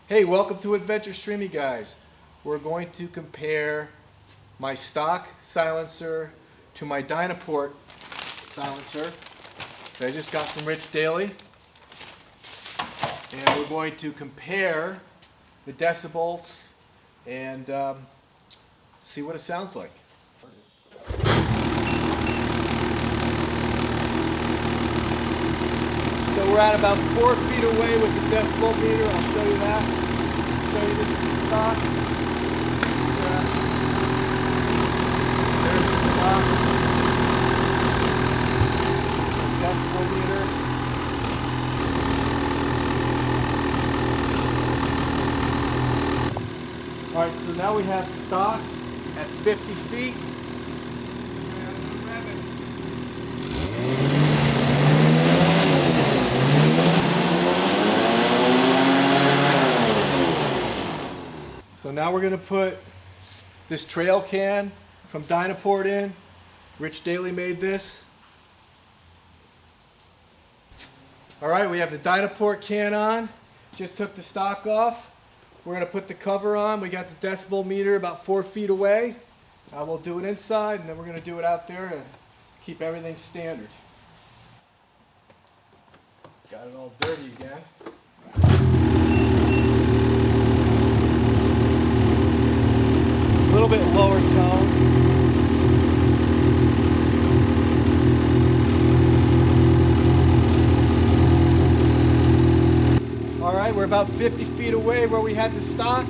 Hey, welcome to Adventure Streamy, guys. We're going to compare my stock silencer to my DynoPort silencer that I just got from Rich Daly. And we're going to compare the decibels and see what it sounds like. So we're at about 4 feet away with the decibel meter. I'll show you that. Show you this is the stock. There's the stock. Decibel meter. Alright, so now we have stock at 50 feet. So now we're going to put this trail can from DynoPort in. Rich Daly made this. Alright, we have the DynoPort can on. Just took the stock off. We're going to put the cover on. We got the decibel meter about 4 feet away. We'll do it inside and then we're going to do it out there to keep everything standard. Got it all dirty again. A little bit lower tone. All right, we're about 50 feet away where we had the stock.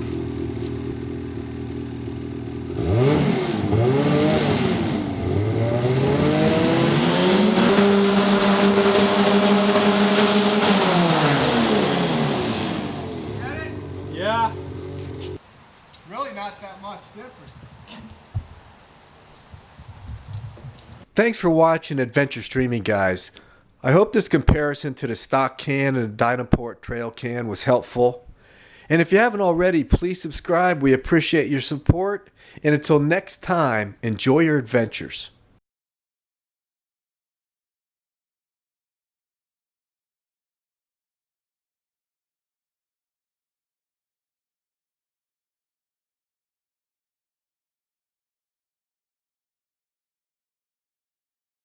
Get it? Yeah. Really not that much difference. Thanks for watching Adventure Streaming, guys. I hope this comparison to the stock can and the DynoPort Trail Can was helpful. And if you haven't already, please subscribe. We appreciate your support. And until next time, enjoy your adventures.